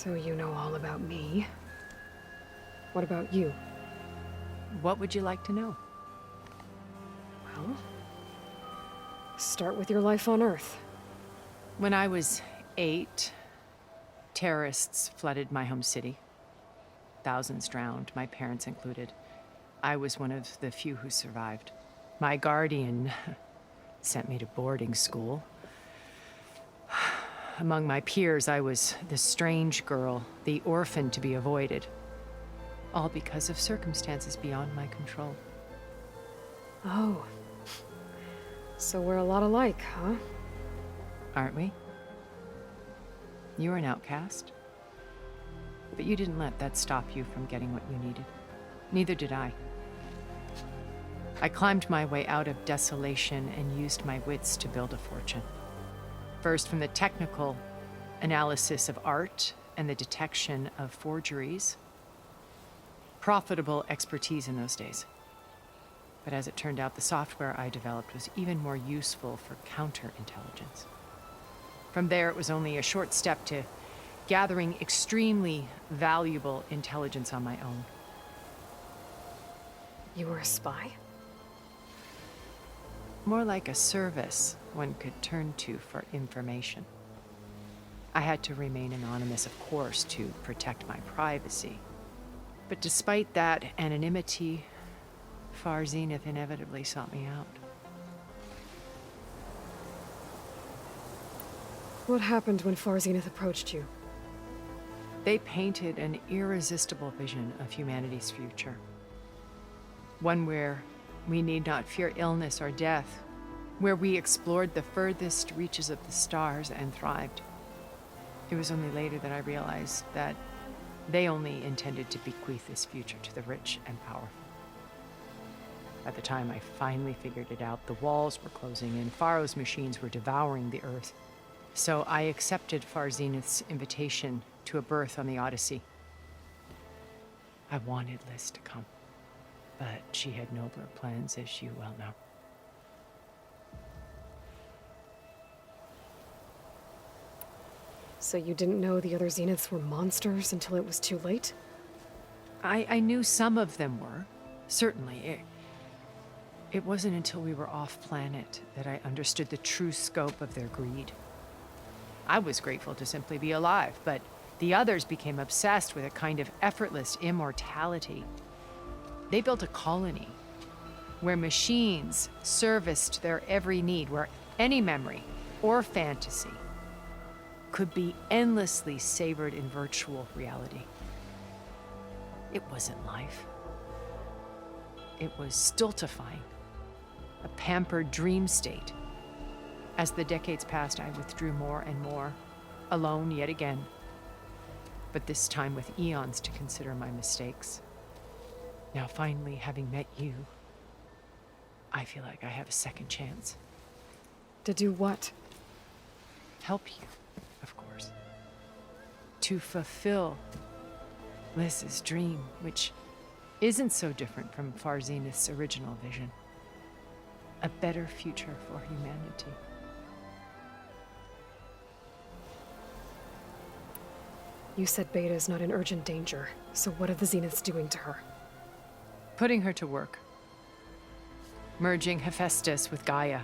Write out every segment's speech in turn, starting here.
So you know all about me. What about you? What would you like to know? Well, start with your life on Earth. When I was 8, terrorists flooded my home city. Thousands drowned, my parents included. I was one of the few who survived. My guardian sent me to boarding school. Among my peers, I was the strange girl, the orphan to be avoided. All because of circumstances beyond my control. Oh. So we're a lot alike, huh? Aren't we? You were an outcast. But you didn't let that stop you from getting what you needed. Neither did I. I climbed my way out of desolation and used my wits to build a fortune. First, from the technical analysis of art and the detection of forgeries. Profitable expertise in those days. But as it turned out, the software I developed was even more useful for counterintelligence. From there, it was only a short step to gathering extremely valuable intelligence on my own. You were a spy? More like a service one could turn to for information. I had to remain anonymous, of course, to protect my privacy. But despite that anonymity, Far Zenith inevitably sought me out. What happened when Far Zenith approached you? They painted an irresistible vision of humanity's future. One where we need not fear illness or death, where we explored the furthest reaches of the stars and thrived. It was only later that I realized that they only intended to bequeath this future to the rich and powerful. By the time I finally figured it out, the walls were closing in, Pharaoh's machines were devouring the Earth. So I accepted Far Zenith's invitation to a berth on the Odyssey. I wanted Liz to come, but she had nobler plans, as you well know. So you didn't know the other Zeniths were monsters until it was too late? I knew some of them were, certainly. It wasn't until we were off-planet that I understood the true scope of their greed. I was grateful to simply be alive, but the others became obsessed with a kind of effortless immortality. They built a colony where machines serviced their every need, where any memory or fantasy could be endlessly savored in virtual reality. It wasn't life. It was stultifying, a pampered dream state. As the decades passed, I withdrew more and more, alone yet again, but this time with eons to consider my mistakes. Now finally, having met you, I feel like I have a second chance. To do what? Help you, of course. To fulfill Liz's dream, which isn't so different from Far Zenith's original vision. A better future for humanity. You said Beta is not in urgent danger, so what are the Zeniths doing to her? Putting her to work. Merging Hephaestus with Gaia.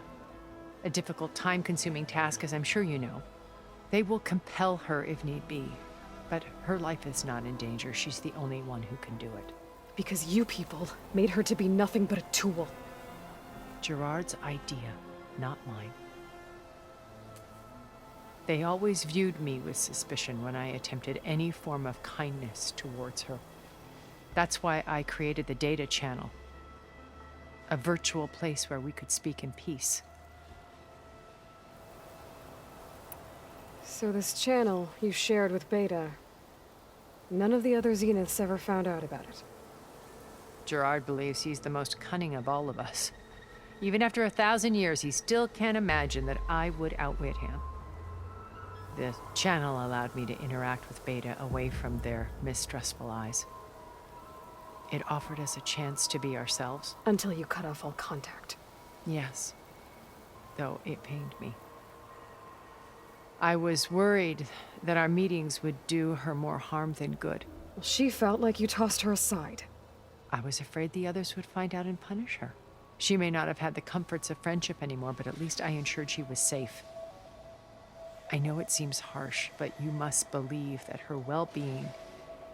A difficult, time-consuming task, as I'm sure you know. They will compel her if need be, but her life is not in danger. She's the only one who can do it. Because you people made her to be nothing but a tool. Gerard's idea, not mine. They always viewed me with suspicion when I attempted any form of kindness towards her. That's why I created the data channel. A virtual place where we could speak in peace. So this channel you shared with Beta, none of the other Zeniths ever found out about it. Gerard believes he's the most cunning of all of us. Even after 1,000 years, he still can't imagine that I would outwit him. The channel allowed me to interact with Beta away from their mistrustful eyes. It offered us a chance to be ourselves. Until you cut off all contact. Yes, though it pained me. I was worried that our meetings would do her more harm than good. Well, she felt like you tossed her aside. I was afraid the others would find out and punish her. She may not have had the comforts of friendship anymore, but at least I ensured she was safe. I know it seems harsh, but you must believe that her well-being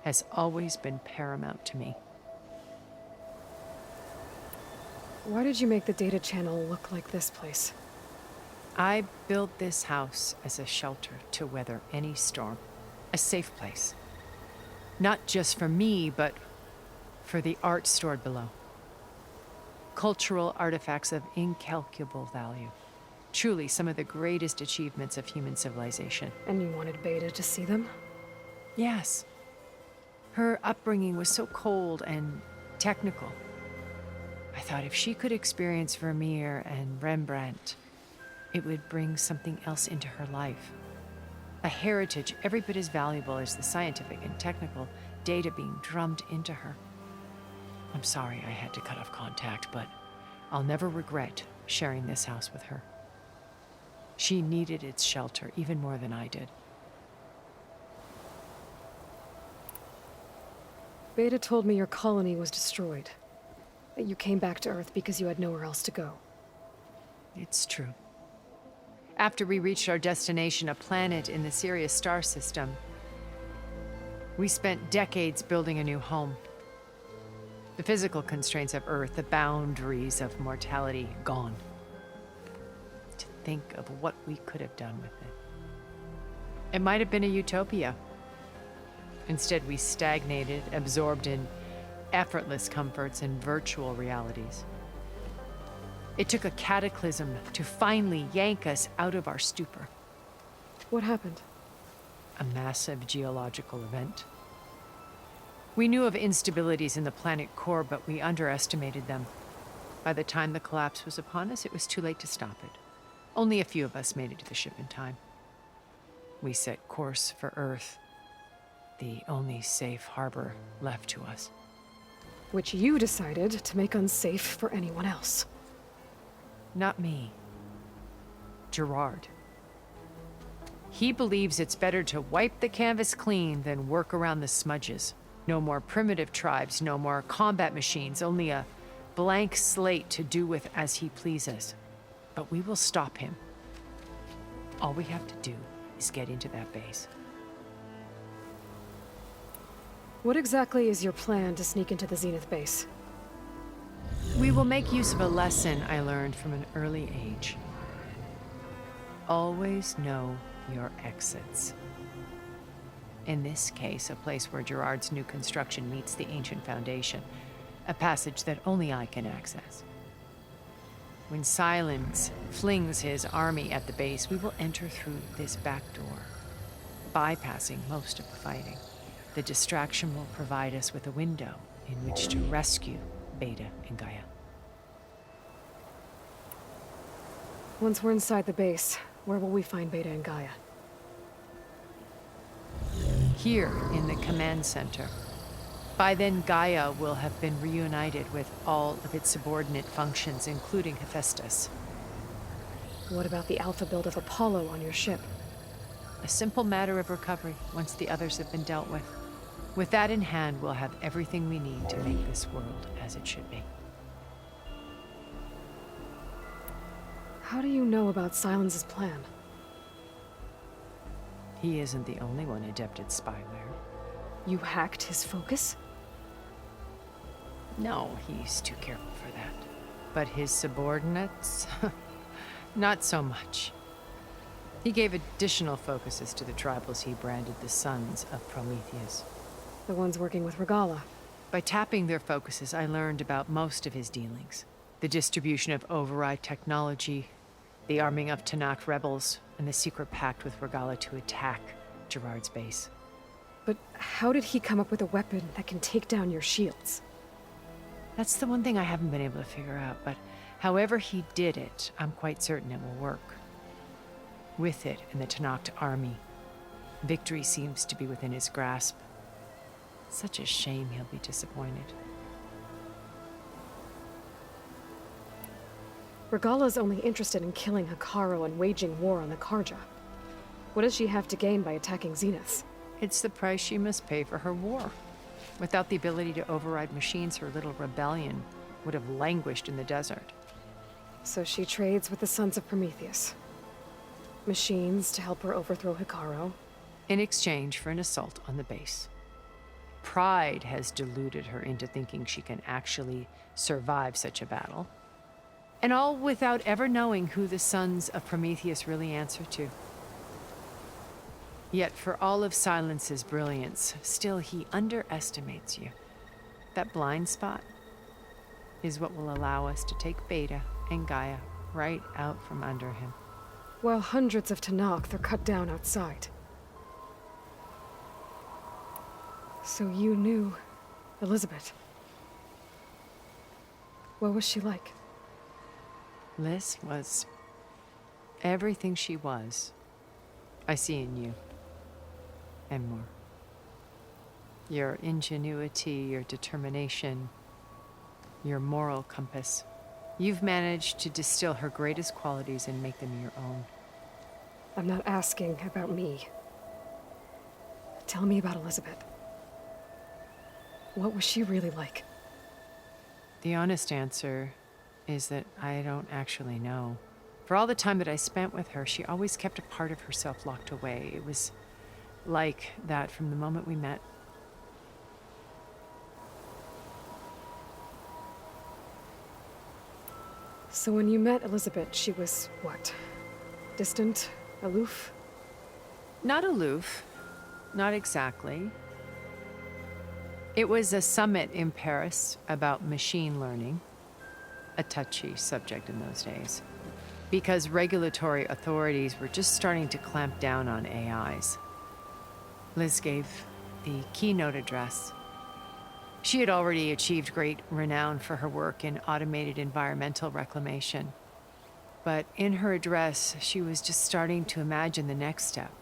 has always been paramount to me. Why did you make the data channel look like this place? I built this house as a shelter to weather any storm, a safe place. Not just for me, but for the art stored below. Cultural artifacts of incalculable value. Truly some of the greatest achievements of human civilization. And you wanted Beta to see them? Yes. Her upbringing was so cold and technical. I thought if she could experience Vermeer and Rembrandt, it would bring something else into her life. A heritage every bit as valuable as the scientific and technical data being drummed into her. I'm sorry I had to cut off contact, but I'll never regret sharing this house with her. She needed its shelter even more than I did. Beta told me your colony was destroyed. That you came back to Earth because you had nowhere else to go. It's true. After we reached our destination, a planet in the Sirius star system, we spent decades building a new home. The physical constraints of Earth, the boundaries of mortality, gone. To think of what we could have done with it. It might have been a utopia. Instead, we stagnated, absorbed in effortless comforts and virtual realities. It took a cataclysm to finally yank us out of our stupor. What happened? A massive geological event. We knew of instabilities in the planet core, but we underestimated them. By the time the collapse was upon us, it was too late to stop it. Only a few of us made it to the ship in time. We set course for Earth, the only safe harbor left to us. Which you decided to make unsafe for anyone else. Not me. Gerard. He believes it's better to wipe the canvas clean than work around the smudges. No more primitive tribes, no more combat machines, only a blank slate to do with as he pleases. But we will stop him. All we have to do is get into that base. What exactly is your plan to sneak into the Zenith base? We will make use of a lesson I learned from an early age. Always know your exits. In this case, a place where Gerard's new construction meets the ancient foundation, a passage that only I can access. When Silence flings his army at the base, we will enter through this back door, bypassing most of the fighting. The distraction will provide us with a window in which to rescue Beta and Gaia. Once we're inside the base, where will we find Beta and Gaia? Here in the command center. By then, Gaia will have been reunited with all of its subordinate functions, including Hephaestus. What about the alpha build of Apollo on your ship? A simple matter of recovery once the others have been dealt with. With that in hand, we'll have everything we need to make this world as it should be. How do you know about Silence's plan? He isn't the only one adept at spyware. You hacked his focus? No, he's too careful for that. But his subordinates? Not so much. He gave additional focuses to the tribals he branded the Sons of Prometheus. The ones working with Regala. By tapping their focuses, I learned about most of his dealings. The distribution of override technology, the arming of Tanakh rebels, and the secret pact with Regala to attack Gerard's base. But how did he come up with a weapon that can take down your shields? That's the one thing I haven't been able to figure out, but however he did it, I'm quite certain it will work. With it and the Tanakh army, victory seems to be within his grasp. Such a shame he'll be disappointed. Regala's only interested in killing Hikaru and waging war on the Karja. What does she have to gain by attacking Zeniths? It's the price she must pay for her war. Without the ability to override machines, her little rebellion would have languished in the desert. So she trades with the Sons of Prometheus. Machines to help her overthrow Hikaru. In exchange for an assault on the base. Pride has deluded her into thinking she can actually survive such a battle. And all without ever knowing who the Sons of Prometheus really answer to. Yet for all of Silence's brilliance, still he underestimates you. That blind spot is what will allow us to take Beta and Gaia right out from under him. While hundreds of Tenakth are cut down outside. So you knew Elizabeth. What was she like? Liz was everything she was. I see in you. And more. Your ingenuity, your determination, your moral compass. You've managed to distill her greatest qualities and make them your own. I'm not asking about me. Tell me about Elizabeth. What was she really like? The honest answer is that I don't actually know. For all the time that I spent with her, she always kept a part of herself locked away. It was like that from the moment we met. So when you met Elizabeth, she was what? Distant? Aloof? Not aloof. Not exactly. It was a summit in Paris about machine learning, a touchy subject in those days, because regulatory authorities were just starting to clamp down on AIs. Liz gave the keynote address. She had already achieved great renown for her work in automated environmental reclamation. But in her address, she was just starting to imagine the next step.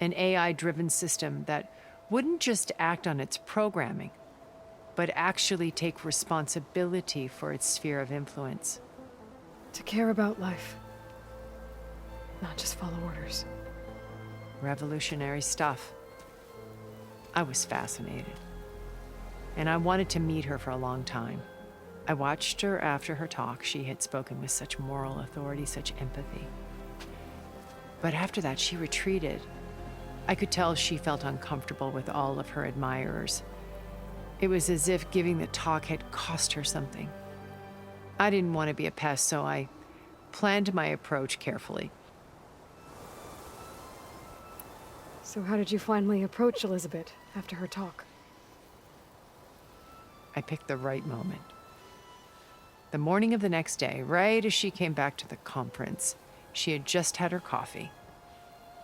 An AI-driven system that wouldn't just act on its programming, but actually take responsibility for its sphere of influence. To care about life. Not just follow orders. Revolutionary stuff. I was fascinated. And I wanted to meet her for a long time. I watched her after her talk. She had spoken with such moral authority, such empathy. But after that, she retreated. I could tell she felt uncomfortable with all of her admirers. It was as if giving the talk had cost her something. I didn't want to be a pest, so I planned my approach carefully. So how did you finally approach Elizabeth after her talk? I picked the right moment. The morning of the next day, right as she came back to the conference, she had just had her coffee.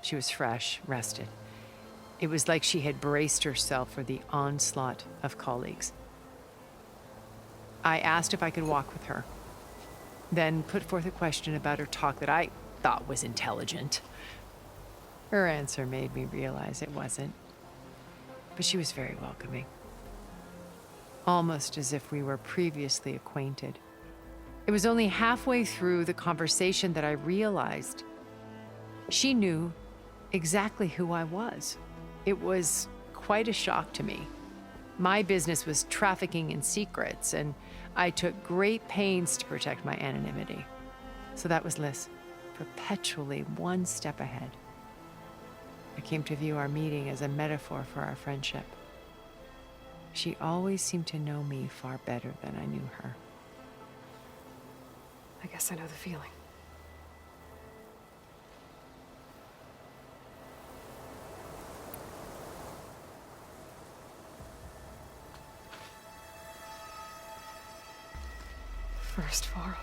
She was fresh, rested. It was like she had braced herself for the onslaught of colleagues. I asked if I could walk with her, then put forth a question about her talk that I thought was intelligent. Her answer made me realize it wasn't, but she was very welcoming. Almost as if we were previously acquainted. It was only halfway through the conversation that I realized she knew exactly who I was. It was quite a shock to me. My business was trafficking in secrets, and I took great pains to protect my anonymity. So that was Liz, perpetually one step ahead. I came to view our meeting as a metaphor for our friendship. She always seemed to know me far better than I knew her. I guess I know the feeling. First Varl.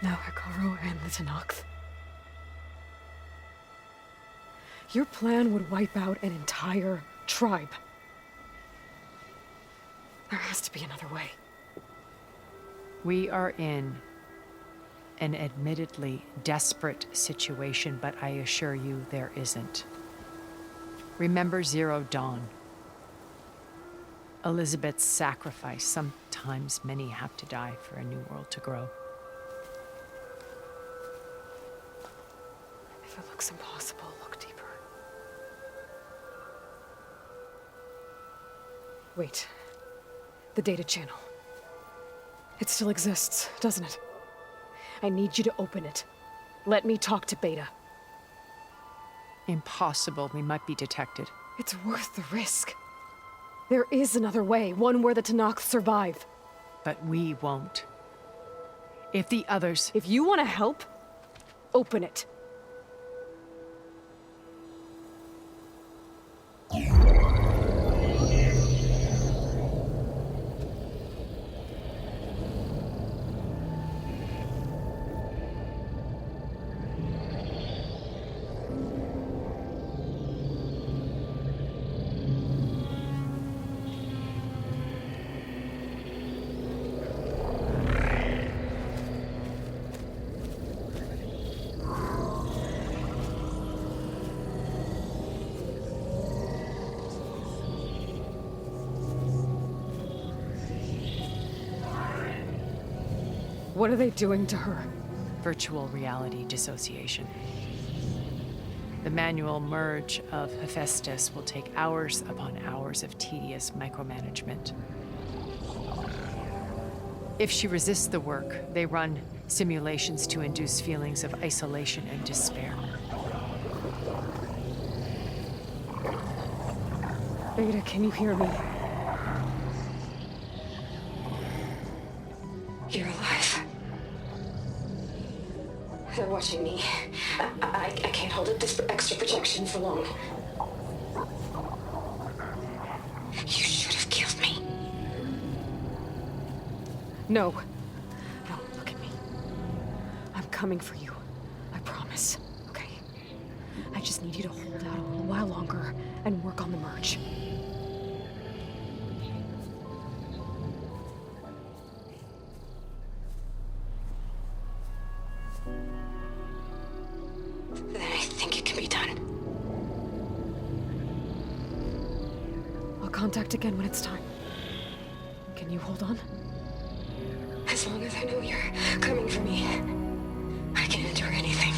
Now Hikaru and the Tenakth. Your plan would wipe out an entire tribe. There has to be another way. We are in an admittedly desperate situation, but I assure you there isn't. Remember Zero Dawn. Elizabeth's sacrifice. Sometimes many have to die for a new world to grow. If it looks impossible, look deeper. Wait. The data channel. It still exists, doesn't it? I need you to open it. Let me talk to Beta. Impossible. We might be detected. It's worth the risk. There is another way, one where the Tanakh survive. But we won't. If the others... If you want to help, open it. What are they doing to her? Virtual reality dissociation. The manual merge of Hephaestus will take hours upon hours of tedious micromanagement. If she resists the work, they run simulations to induce feelings of isolation and despair. Beta, can you hear me? You're alive. They're watching me. I can't hold up this extra protection for long. You should have killed me. No. No, look at me. I'm coming for you. I promise. Okay? I just need you to hold out a little while longer and work on the merge. Then I think it can be done. I'll contact again when it's time. Can you hold on? As long as I know you're coming for me, I can endure anything.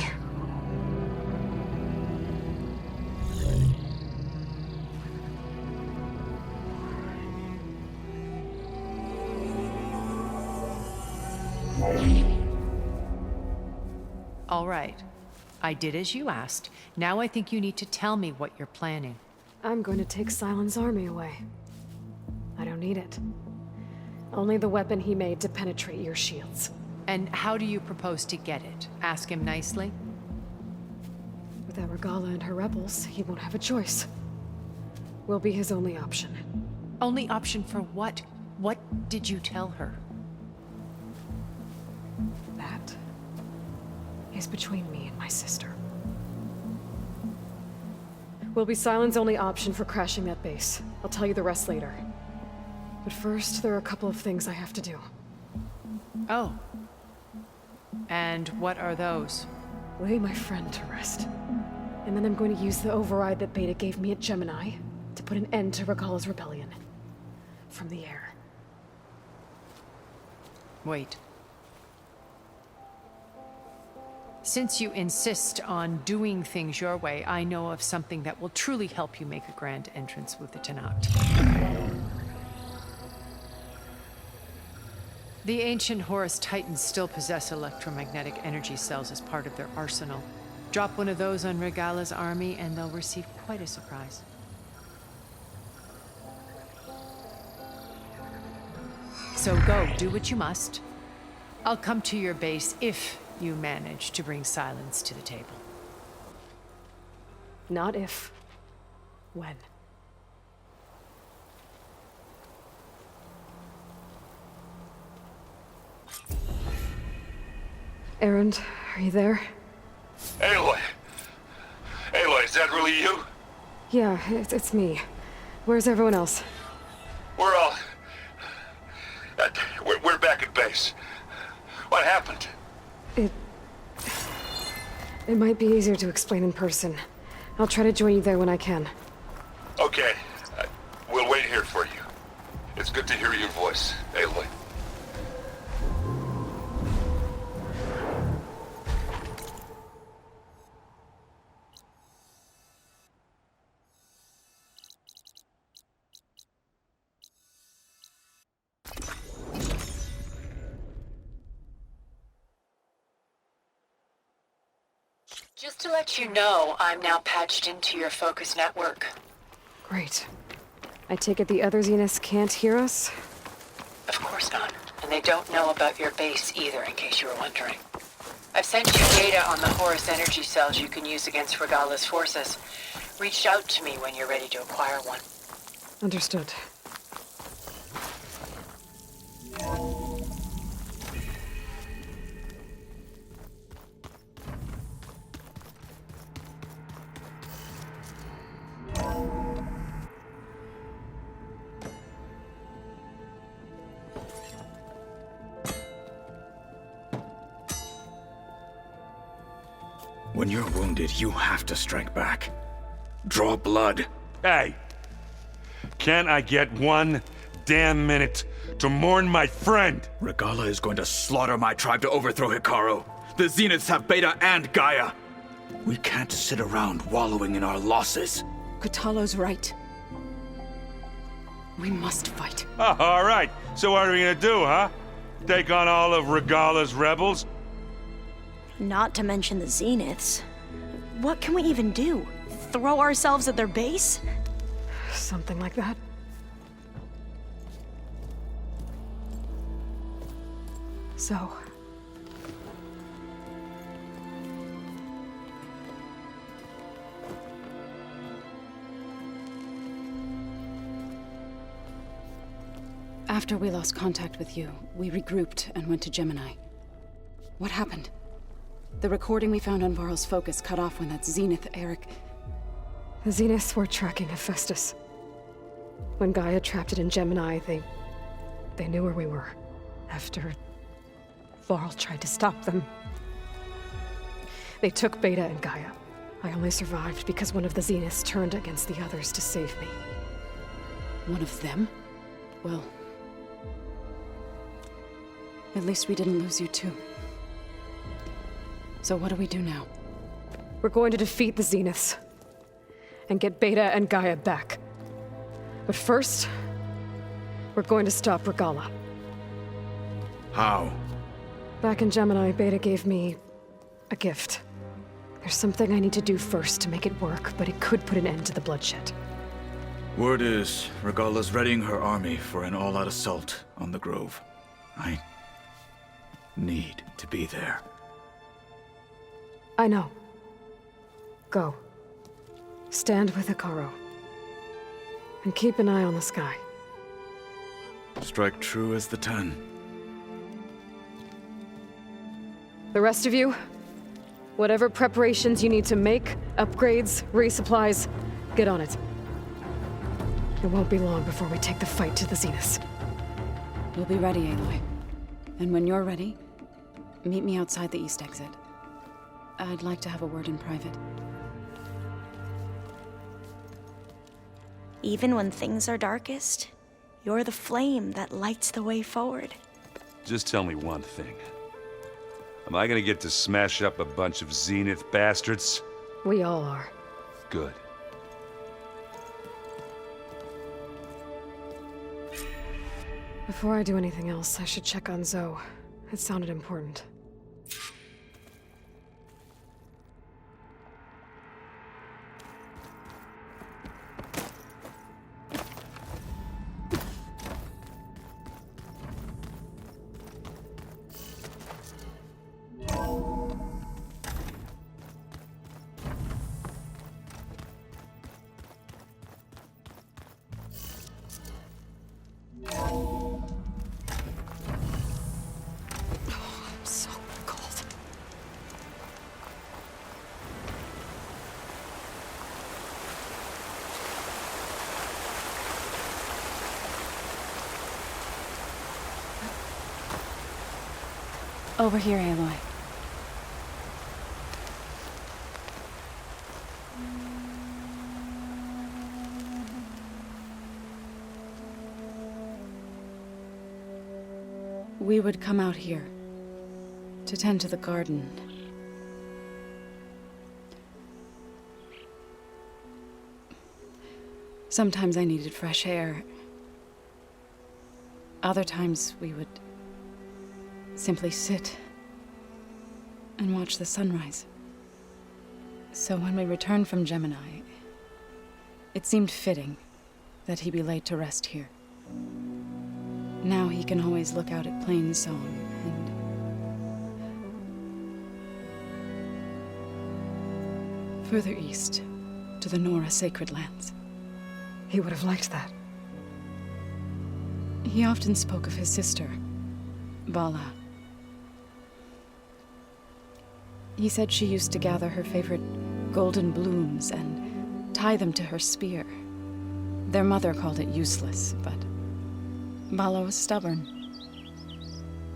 All right. I did as you asked. Now I think you need to tell me what you're planning. I'm going to take Silent's army away. I don't need it. Only the weapon he made to penetrate your shields. And how do you propose to get it? Ask him nicely? Without Regala and her rebels, he won't have a choice. We'll be his only option. Only option for what? What did you tell her? That is between me and my sister. Will be Silent's only option for crashing that base. I'll tell you the rest later. But first, there are a couple of things I have to do. Oh. And what are those? Lay my friend to rest. And then I'm going to use the override that Beta gave me at Gemini to put an end to Regala's rebellion. From the air. Wait. Since you insist on doing things your way, I know of something that will truly help you make a grand entrance with the Tanakh. The ancient Horus Titans still possess electromagnetic energy cells as part of their arsenal. Drop one of those on Regala's army and they'll receive quite a surprise. So go, do what you must. I'll come to your base if you manage to bring silence to the table. Not if. When. Erend, are you there? Aloy! Aloy, is that really you? Yeah, it's me. Where's everyone else? We're all... We're back at base. What happened? It might be easier to explain in person. I'll try to join you there when I can. Okay. We'll wait here for you. It's good to hear your voice, Aloy. Just to let you know, I'm now patched into your focus network. Great. I take it the other Zeniths can't hear us? Of course not. And they don't know about your base either, in case you were wondering. I've sent you data on the Horus energy cells you can use against Regala's forces. Reach out to me when you're ready to acquire one. Understood. When you're wounded, you have to strike back. Draw blood. Hey! Can't I get one damn minute to mourn my friend? Regala is going to slaughter my tribe to overthrow Hikaru. The Zeniths have Beta and Gaia. We can't sit around wallowing in our losses. Kutalo's right. We must fight. Oh, all right. So what are we gonna do, huh? Take on all of Regala's rebels? Not to mention the Zeniths. What can we even do? Throw ourselves at their base? Something like that. So... After we lost contact with you, we regrouped and went to Gemini. What happened? The recording we found on Varl's focus cut off when that Zenith Eric... The Zeniths were tracking Hephaestus. When Gaia trapped it in Gemini, they knew where we were. After Varl tried to stop them. They took Beta and Gaia. I only survived because one of the Zeniths turned against the others to save me. One of them? Well... at least we didn't lose you too. So what do we do now? We're going to defeat the Zeniths. And get Beta and Gaia back. But first, we're going to stop Regala. How? Back in Gemini, Beta gave me a gift. There's something I need to do first to make it work, but it could put an end to the bloodshed. Word is, Regala's readying her army for an all-out assault on the Grove. I need to be there. I know. Go. Stand with Hikaru. And keep an eye on the sky. Strike true as the 10. The rest of you, whatever preparations you need to make, upgrades, resupplies, get on it. It won't be long before we take the fight to the Zeniths. We'll be ready, Aloy. And when you're ready, meet me outside the east exit. I'd like to have a word in private. Even when things are darkest, you're the flame that lights the way forward. Just tell me one thing. Am I gonna get to smash up a bunch of Zenith bastards? We all are. Good. Before I do anything else, I should check on Zoe. It sounded important. Over here, Aloy. We would come out here to tend to the garden. Sometimes I needed fresh air. Other times we would simply sit and watch the sunrise. So when we returned from Gemini, it seemed fitting that he be laid to rest here. Now he can always look out at Plain Song and... further east, to the Nora Sacred Lands. He would have liked that. He often spoke of his sister, Vala. He said she used to gather her favorite golden blooms and tie them to her spear. Their mother called it useless, but Vala was stubborn.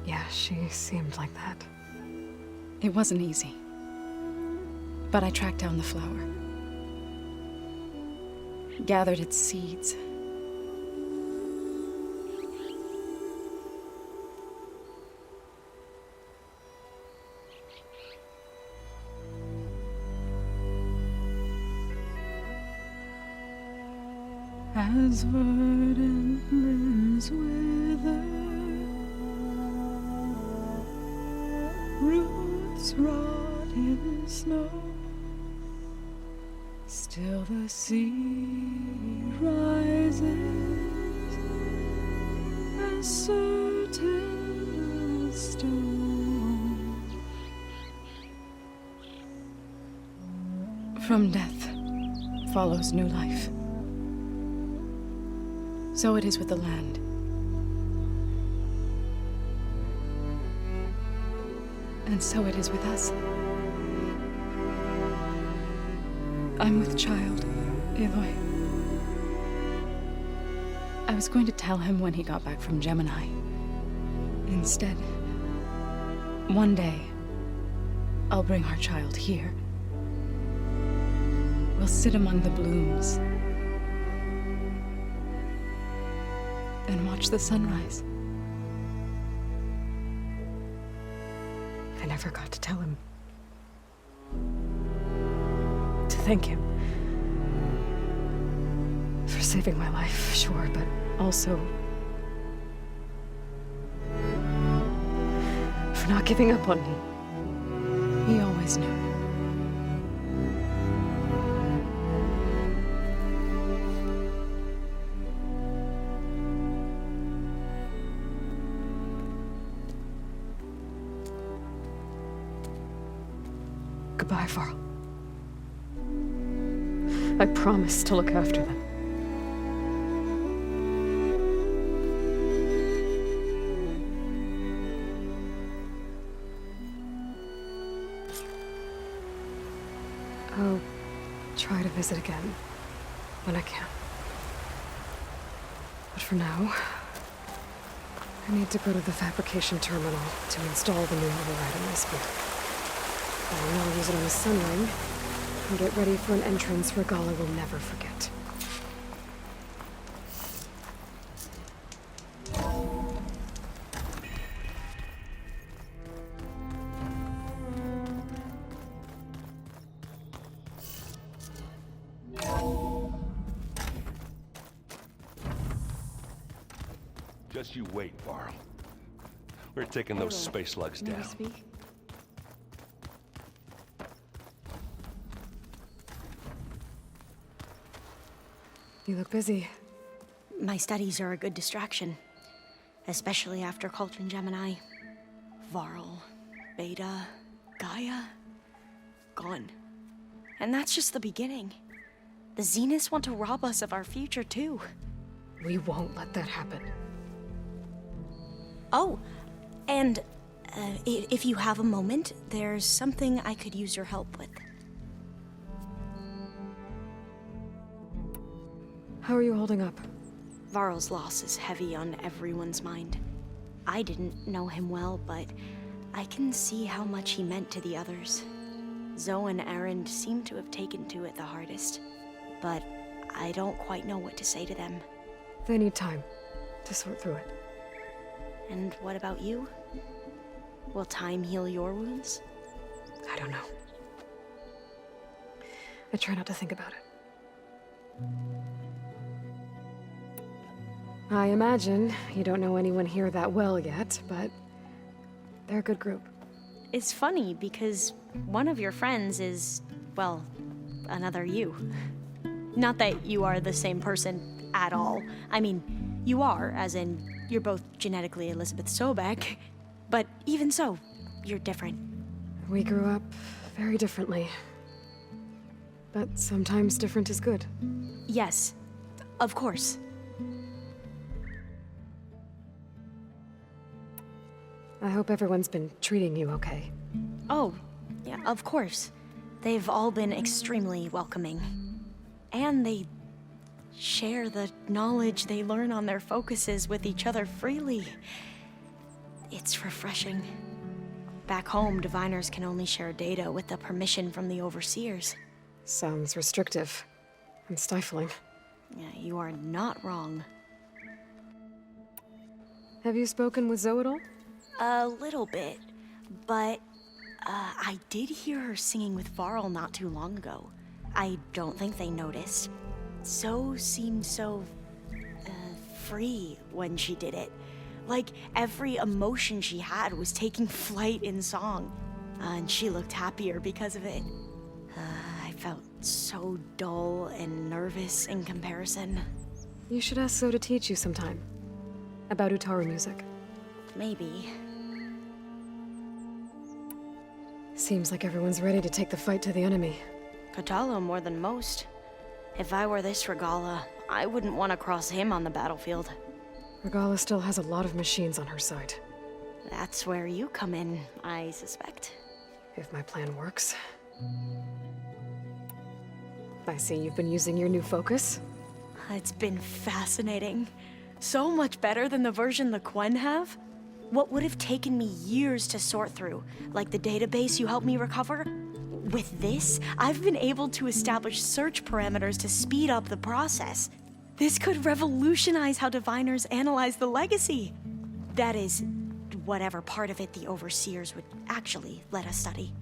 Yeah, she seemed like that. It wasn't easy. But I tracked down the flower. Gathered its seeds. As verdant limbs wither, roots rot in snow, still the sea rises as certain as stone. From death follows new life. So it is with the land. And so it is with us. I'm with child, Aloy. I was going to tell him when he got back from Gemini. Instead, one day, I'll bring our child here. We'll sit among the blooms and watch the sunrise. I never got to tell him. To thank him. For saving my life, sure, but also... for not giving up on me. He always knew. Goodbye, Varl. I promise to look after them. I'll try to visit again when I can. But for now, I need to go to the fabrication terminal to install the new override in my spear. And I'll use it on the sun ring and get ready for an entrance Regala will never forget. Just you wait, Varl. We're taking those space slugs down. You look busy. My studies are a good distraction. Especially after Cauldron Gemini. Varl, Beta, Gaia, gone. And that's just the beginning. The Zeniths want to rob us of our future, too. We won't let that happen. Oh, and if you have a moment, there's something I could use your help with. How are you holding up? Varl's loss is heavy on everyone's mind. I didn't know him well, but I can see how much he meant to the others. Zoe and Erend seem to have taken to it the hardest, but I don't quite know what to say to them. They need time to sort through it. And what about you? Will time heal your wounds? I don't know. I try not to think about it. I imagine you don't know anyone here that well yet, but they're a good group. It's funny because one of your friends is well, another you. Not that you are the same person at all. I mean, you are, as in, you're both genetically Elizabeth Sobek, but even so, you're different. We grew up very differently. But sometimes different is good. Yes, of course. I hope everyone's been treating you okay. Oh, yeah, of course. They've all been extremely welcoming. And they share the knowledge they learn on their focuses with each other freely. It's refreshing. Back home, diviners can only share data with the permission from the overseers. Sounds restrictive and stifling. Yeah, you are not wrong. Have you spoken with Zoe at all? A little bit, but I did hear her singing with Varl not too long ago. I don't think they noticed. Zoe seemed so free when she did it. Like every emotion she had was taking flight in song. And she looked happier because of it. I felt so dull and nervous in comparison. You should ask Zoe to teach you sometime. About Utaru music. Maybe. Seems like everyone's ready to take the fight to the enemy. Kotallo more than most. If I were this Regala, I wouldn't want to cross him on the battlefield. Regala still has a lot of machines on her side. That's where you come in, I suspect. If my plan works. I see you've been using your new focus. It's been fascinating. So much better than the version the Quen have. What would have taken me years to sort through, like the database you helped me recover? With this, I've been able to establish search parameters to speed up the process. This could revolutionize how diviners analyze the legacy. That is, whatever part of it the overseers would actually let us study.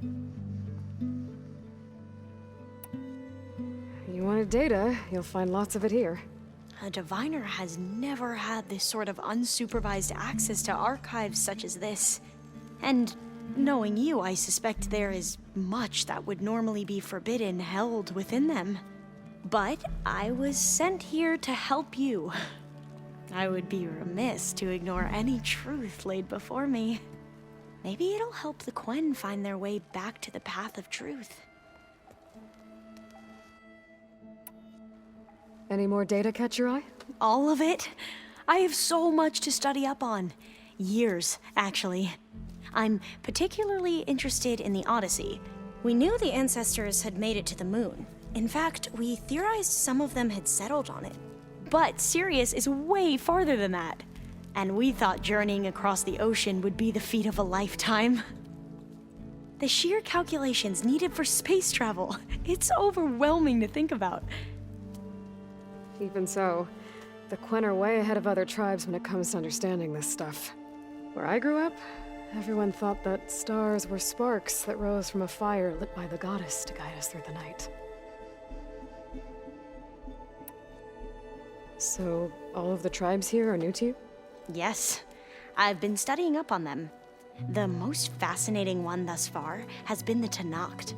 You wanted data, you'll find lots of it here. A diviner has never had this sort of unsupervised access to archives such as this. And knowing you, I suspect there is much that would normally be forbidden held within them. But I was sent here to help you. I would be remiss to ignore any truth laid before me. Maybe it'll help the Quen find their way back to the path of truth. Any more data catch your eye? All of it? I have so much to study up on. Years, actually. I'm particularly interested in the Odyssey. We knew the ancestors had made it to the moon. In fact, we theorized some of them had settled on it. But Sirius is way farther than that. And we thought journeying across the ocean would be the feat of a lifetime. The sheer calculations needed for space travel, it's overwhelming to think about. Even so, the Quen are way ahead of other tribes when it comes to understanding this stuff. Where I grew up, everyone thought that stars were sparks that rose from a fire lit by the goddess to guide us through the night. So, all of the tribes here are new to you? Yes, I've been studying up on them. The most fascinating one thus far has been the Tenakth,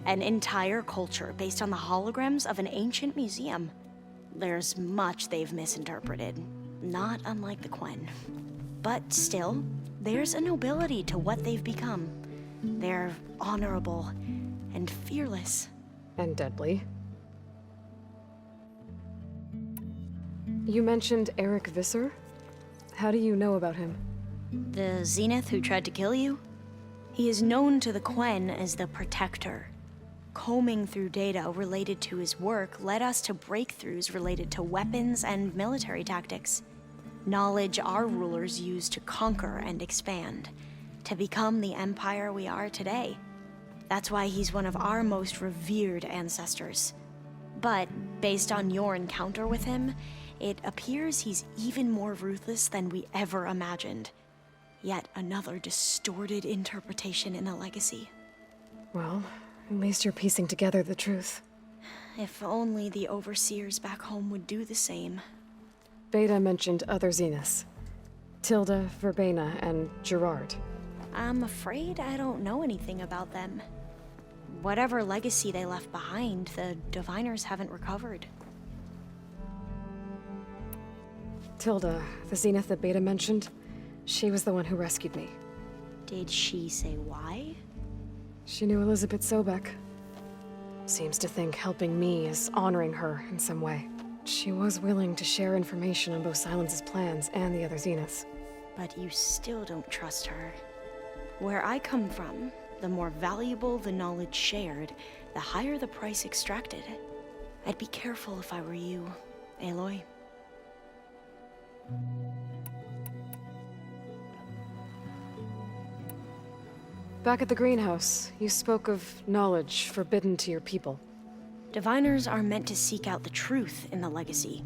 an entire culture based on the holograms of an ancient museum. There's much they've misinterpreted, not unlike the Quen. But still, there's a nobility to what they've become. They're honorable and fearless. And deadly. You mentioned Eric Visser? How do you know about him? The Zenith who tried to kill you? He is known to the Quen as the Protector. Combing through data related to his work led us to breakthroughs related to weapons and military tactics. Knowledge our rulers used to conquer and expand, to become the empire we are today. That's why he's one of our most revered ancestors. But based on your encounter with him, it appears he's even more ruthless than we ever imagined. Yet another distorted interpretation in the legacy. Well, at least you're piecing together the truth. If only the overseers back home would do the same. Beta mentioned other Zeniths. Tilda, Verbena, and Gerard. I'm afraid I don't know anything about them. whatever legacy they left behind, the Diviners haven't recovered. Tilda, the Zenith that Beta mentioned, she was the one who rescued me. Did she say why? She knew Elizabeth Sobek. Seems to think helping me is honoring her in some way. She was willing to share information on both Silence's plans and the other Zeniths. But you still don't trust her. Where I come from, the more valuable the knowledge shared, the higher the price extracted. I'd be careful if I were you, Aloy. Back at the greenhouse, you spoke of knowledge forbidden to your people. Diviners are meant to seek out the truth in the legacy,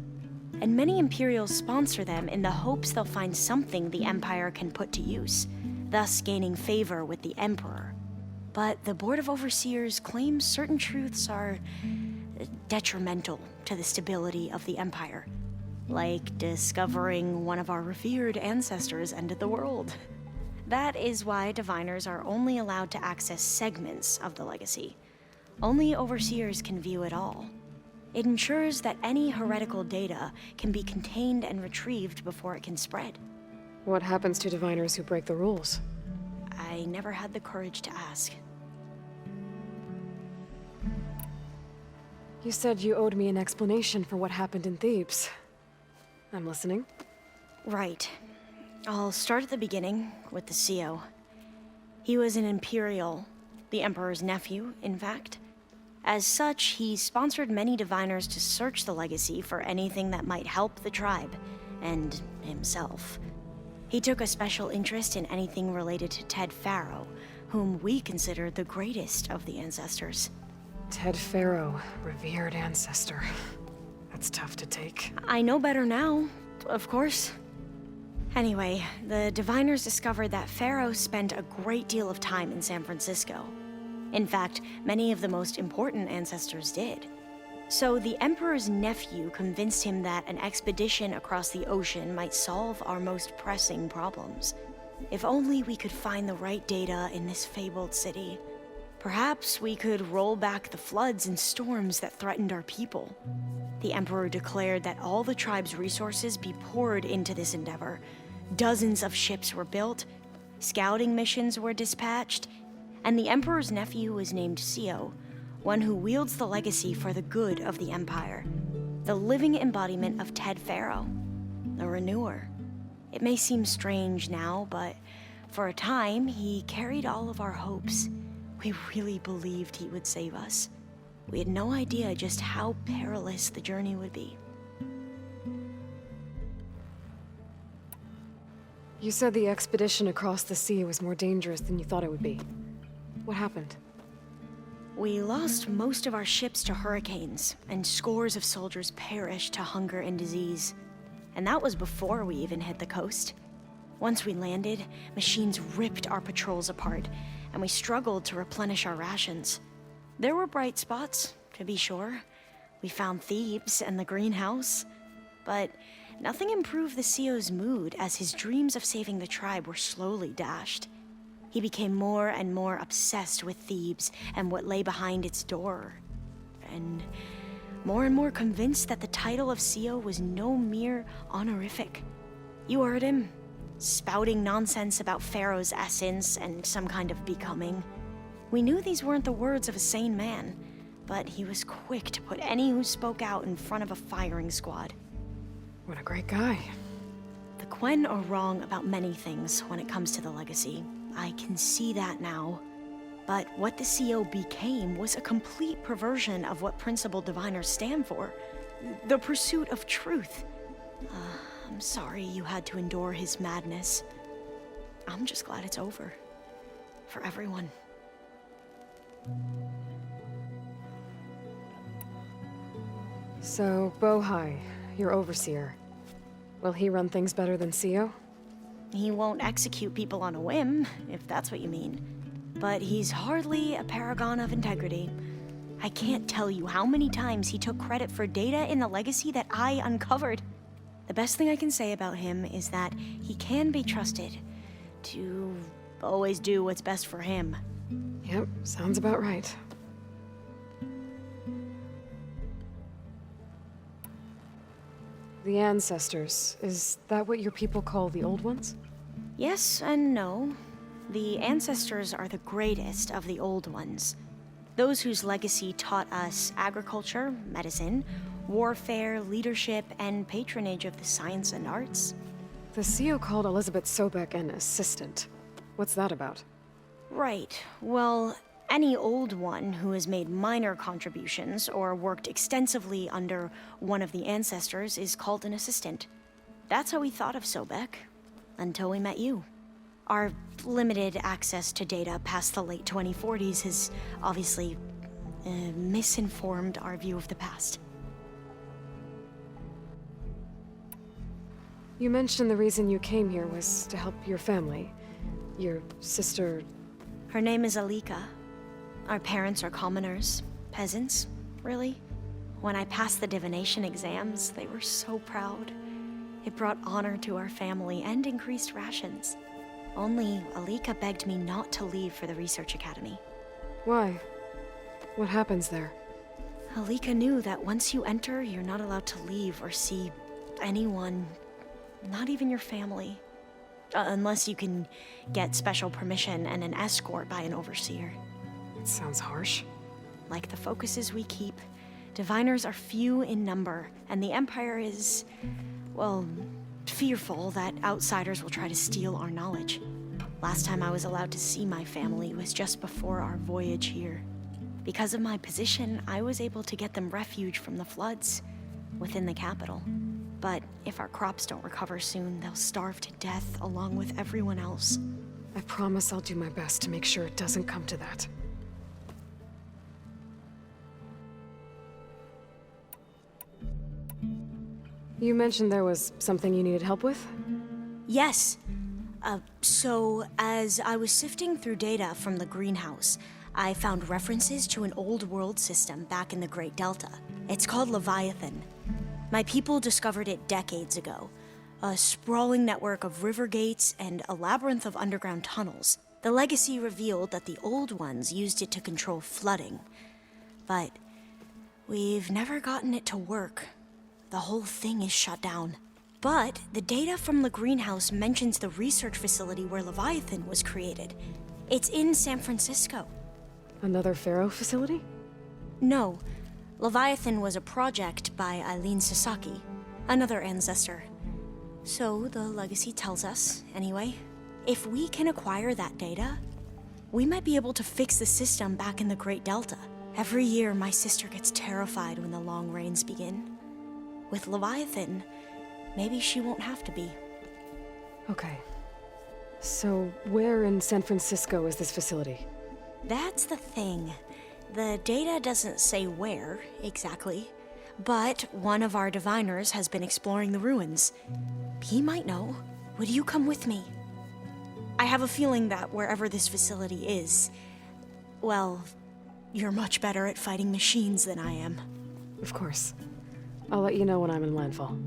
and many Imperials sponsor them in the hopes they'll find something the Empire can put to use, thus gaining favor with the Emperor. But the Board of Overseers claims certain truths are detrimental to the stability of the Empire, like discovering one of our revered ancestors ended the world. That is why Diviners are only allowed to access segments of the legacy. Only Overseers can view it all. It ensures that any heretical data can be contained and retrieved before it can spread. What happens to Diviners who break the rules? I never had the courage to ask. You said you owed me an explanation for what happened in Thebes. I'm listening. Right. I'll start at the beginning, with the CO. He was an Imperial, the Emperor's nephew, in fact. As such, he sponsored many Diviners to search the legacy for anything that might help the tribe, and himself. He took a special interest in anything related to Ted Faro, whom we consider the greatest of the ancestors. Ted Faro, revered ancestor. That's tough to take. I know better now, of course. Anyway, the Diviners discovered that Faro spent a great deal of time in San Francisco. In fact, many of the most important ancestors did. So the Emperor's nephew convinced him that an expedition across the ocean might solve our most pressing problems. If only we could find the right data in this fabled city. Perhaps we could roll back the floods and storms that threatened our people. The Emperor declared that all the tribe's resources be poured into this endeavor. Dozens of ships were built, scouting missions were dispatched, and the Emperor's nephew was named CO, one who wields the legacy for the good of the Empire. The living embodiment of Ted Faro, the Renewer. It may seem strange now, but for a time, he carried all of our hopes. We really believed he would save us. We had no idea just how perilous the journey would be. You said the expedition across the sea was more dangerous than you thought it would be. What happened? We lost most of our ships to hurricanes, and scores of soldiers perished to hunger and disease. And that was before we even hit the coast. Once we landed, machines ripped our patrols apart, and we struggled to replenish our rations. There were bright spots, to be sure. We found Thebes and the greenhouse, but nothing improved the CO's mood as his dreams of saving the tribe were slowly dashed. He became more and more obsessed with Thebes and what lay behind its door, and more convinced that the title of CO was no mere honorific. You heard him, spouting nonsense about Pharaoh's essence and some kind of becoming. We knew these weren't the words of a sane man, but he was quick to put any who spoke out in front of a firing squad. What a great guy. The Quen are wrong about many things when it comes to the legacy. I can see that now. But what the CO became was a complete perversion of what principled diviners stand for. The pursuit of truth. I'm sorry you had to endure his madness. I'm just glad it's over. For everyone. So, Bohai, your overseer. Will he run things better than CO? He won't execute people on a whim, if that's what you mean. But he's hardly a paragon of integrity. I can't tell you how many times he took credit for data in the legacy that I uncovered. The best thing I can say about him is that he can be trusted to always do what's best for him. Yep, sounds about right. The ancestors, is that what your people call the old ones? Yes and no. The ancestors are the greatest of the old ones. Those whose legacy taught us agriculture, medicine, warfare, leadership, and patronage of the science and arts. The CEO called Elizabeth Sobek an assistant. What's that about? Right. Well, any old one who has made minor contributions or worked extensively under one of the ancestors is called an assistant. That's how we thought of Sobek, until we met you. Our limited access to data past the late 2040s has obviously misinformed our view of the past. You mentioned the reason you came here was to help your family. Your sister... Her name is Alika. Our parents are commoners. Peasants, really. When I passed the divination exams, they were so proud. It brought honor to our family and increased rations. Only Alika begged me not to leave for the research academy. Why? What happens there? Alika knew that once you enter, you're not allowed to leave or see anyone, not even your family. Unless you can get special permission and an escort by an overseer. It sounds harsh. Like the focuses we keep, diviners are few in number, and the Empire is, well, fearful that outsiders will try to steal our knowledge. Last time I was allowed to see my family was just before our voyage here. Because of my position, I was able to get them refuge from the floods within the capital. But if our crops don't recover soon, they'll starve to death along with everyone else. I promise I'll do my best to make sure it doesn't come to that. You mentioned there was something you needed help with? Yes. So as I was sifting through data from the greenhouse, I found references to an old world system back in the Great Delta. It's called Leviathan. My people discovered it decades ago. A sprawling network of river gates and a labyrinth of underground tunnels. The legacy revealed that the old ones used it to control flooding. But we've never gotten it to work. The whole thing is shut down. But the data from the greenhouse mentions the research facility where Leviathan was created. It's in San Francisco. Another Pharaoh facility? No. Leviathan was a project by Eileen Sasaki, another ancestor. So the legacy tells us, anyway, if we can acquire that data, we might be able to fix the system back in the Great Delta. Every year, my sister gets terrified when the long rains begin. With Leviathan, maybe she won't have to be. Okay. So, where in San Francisco is this facility? That's the thing. The data doesn't say where, exactly. But one of our diviners has been exploring the ruins. He might know. Would you come with me? I have a feeling that wherever this facility is, well, you're much better at fighting machines than I am. Of course. I'll let you know when I'm in landfall.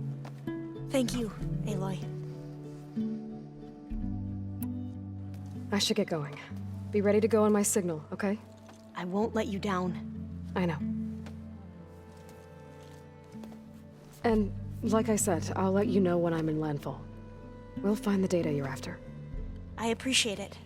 Thank you, Aloy. I should get going. Be ready to go on my signal, okay? I won't let you down. I know. And, like I said, I'll let you know when I'm in landfall. We'll find the data you're after. I appreciate it.